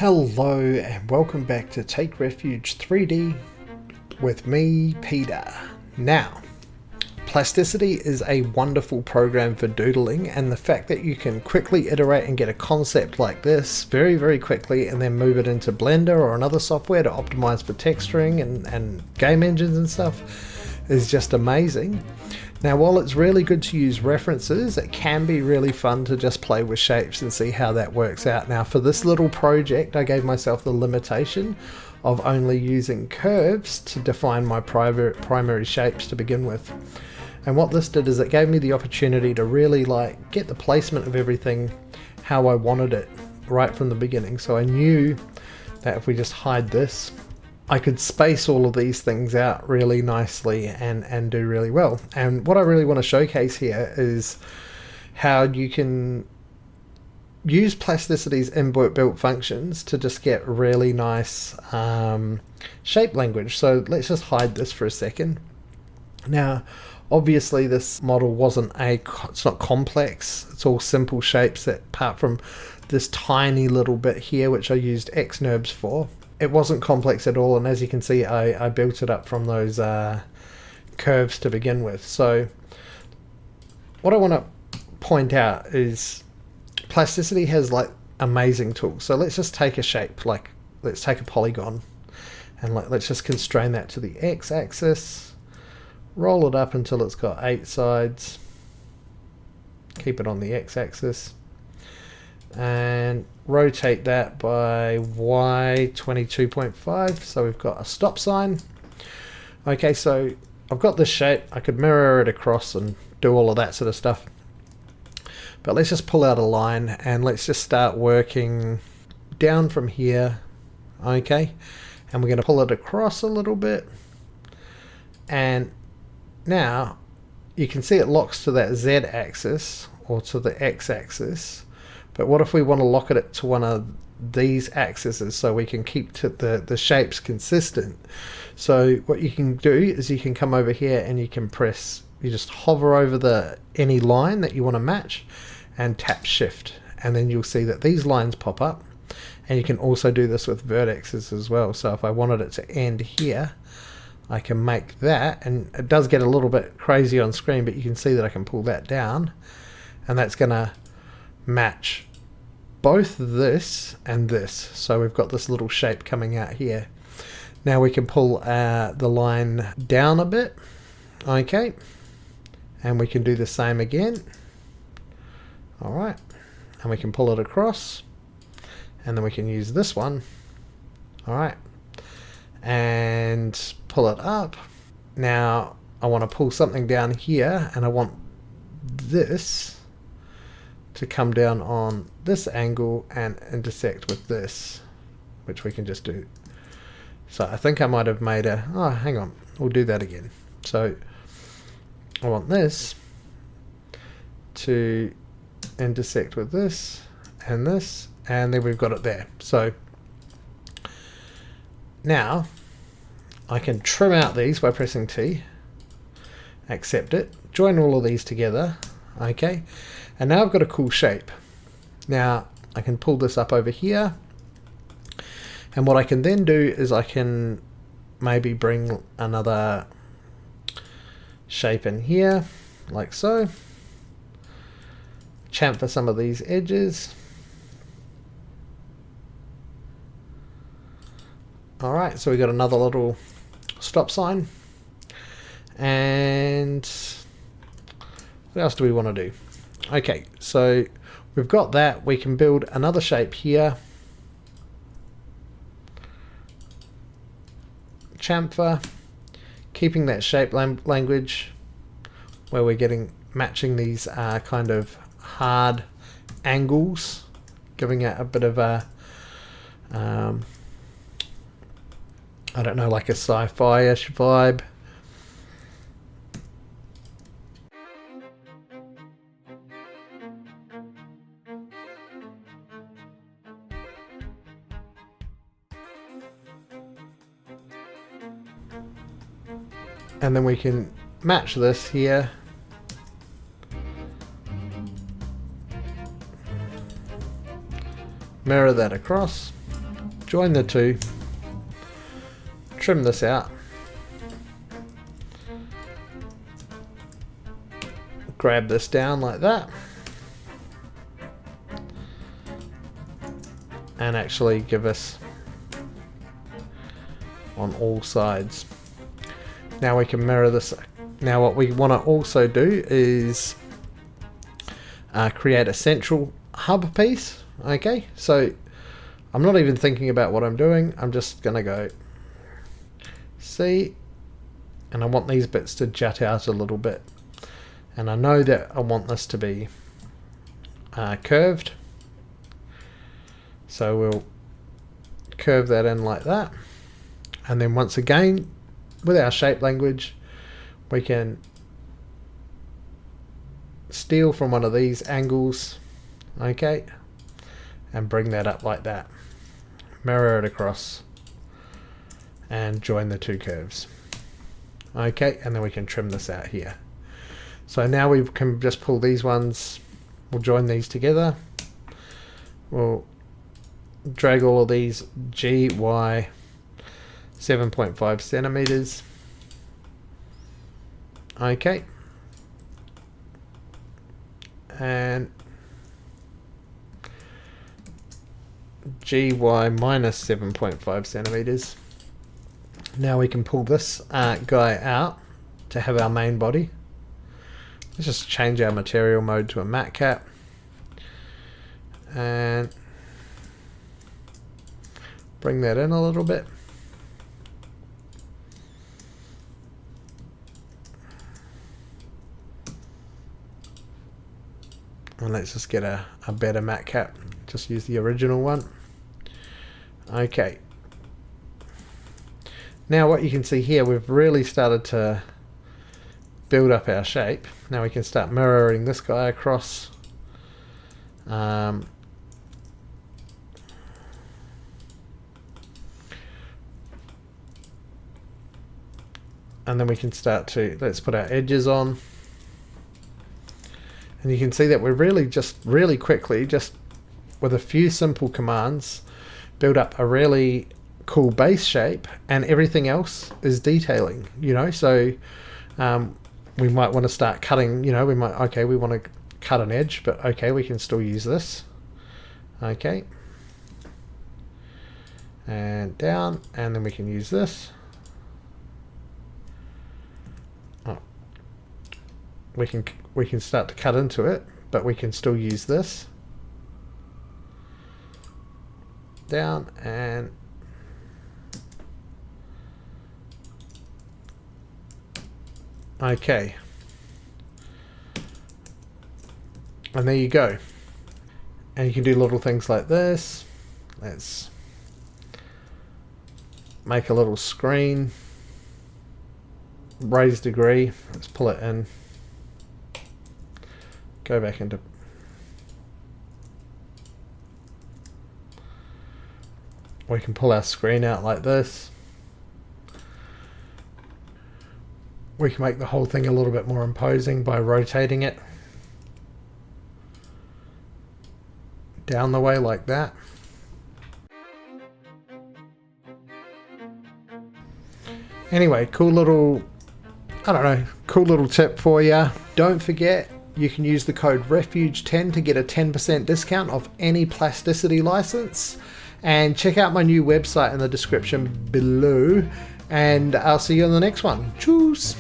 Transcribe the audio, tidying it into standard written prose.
Hello and welcome back to Take Refuge 3D with me, Peter. Now, Plasticity is a wonderful program for doodling, and the fact that you can quickly iterate and get a concept like this very quickly and then move it into Blender or another software to optimize for texturing and game engines and stuff is just amazing. Now, while it's really good to use references, it can be really fun to just play with shapes and see how that works out. Now, for this little project, I gave myself the limitation of only using curves to define my primary shapes to begin with. And what this did is it gave me the opportunity to really get the placement of everything how I wanted it right from the beginning. So I knew that if we just hide this, I could space all of these things out really nicely and do really well. And what I really want to showcase here is how you can use Plasticity's inbuilt functions to just get really nice shape language. So let's just hide this for a second. Now, obviously this model it's not complex. It's all simple shapes that, apart from this tiny little bit here, which I used Xnrbs for. It wasn't complex at all, and as you can see, I built it up from those curves to begin with. So what I want to point out is Plasticity has amazing tools. So let's just take a shape, let's take a polygon, and let's just constrain that to the x-axis, roll it up until it's got 8 sides, keep it on the x-axis, and rotate that by y 22.5, so we've got a stop sign. Okay, so I've got this shape. I could mirror it across and do all of that sort of stuff, but let's just pull out a line and let's just start working down from here. Okay, and we're going to pull it across a little bit, and now you can see it locks to that z-axis or to the x-axis. But what if we want to lock it to one of these axes so we can keep the shapes consistent? So what you can do is you can come over here and you can you just hover over any line that you want to match and tap shift, and then you'll see that these lines pop up. And you can also do this with vertexes as well. So if I wanted it to end here, I can make that, and it does get a little bit crazy on screen, but you can see that I can pull that down, and that's going to match both this and this. So we've got this little shape coming out here. Now we can pull the line down a bit, okay, and we can do the same again. All right, and we can pull it across, and then we can use this one, all right, and pull it up. Now I want to pull something down here, and I want this to come down on this angle and intersect with this, which we can just do. So I think I might have made oh, hang on, we'll do that again. So I want this to intersect with this, and then we've got it there. So now I can trim out these by pressing T, accept it, join all of these together, okay, and now I've got a cool shape. Now I can pull this up over here, and what I can then do is I can maybe bring another shape in here, like so, chamfer some of these edges. Alright, so we got another little stop sign, and what else do we want to do? Okay, so we've got that. We can build another shape here, chamfer, keeping that shape language where we're matching these kind of hard angles, giving it a bit of a I don't know, like a sci-fi-ish vibe. And then we can match this here. Mirror that across. join the two, trim this out, grab this down like that, and actually give us on all sides. Now we can mirror this. Now what we want to also do is create a central hub piece. Okay, so I'm not even thinking about what I'm doing. I'm just going to go C, and I want these bits to jut out a little bit. And I know that I want this to be curved. So we'll curve that in like that. And then once again, with our shape language, we can steal from one of these angles, okay, and bring that up like that. Mirror it across and join the two curves. Okay, and then we can trim this out here. So now we can just pull these ones, we'll join these together. We'll drag all of these GY 7.5 centimeters. Okay, and GY minus 7.5 centimeters. Now we can pull this guy out to have our main body. Let's just change our material mode to a Matcap and bring that in a little bit. And let's just get a better Matcap. Just use the original one. Okay. Now what you can see here, we've really started to build up our shape. Now we can start mirroring this guy across. And then we can start to, let's put our edges on. And you can see that we're really quickly, just with a few simple commands, build up a really cool base shape, and everything else is detailing, you know. So we might want to start cutting, you know, we might, okay, we want to cut an edge, but okay, we can still use this. Okay. And down, and then we can use this. We can start to cut into it, but we can still use this. Down and okay. And there you go. And you can do little things like this. Let's make a little screen. Raise degree. Let's pull it in. Go back into we can pull our screen out like this. We can make the whole thing a little bit more imposing by rotating it down the way like that. Anyway, cool little, I don't know, cool little tip for you. Don't forget, you can use the code REFUGE10 to get a 10% discount off any Plasticity license. And check out my new website in the description below. And I'll see you on the next one. Tschüss!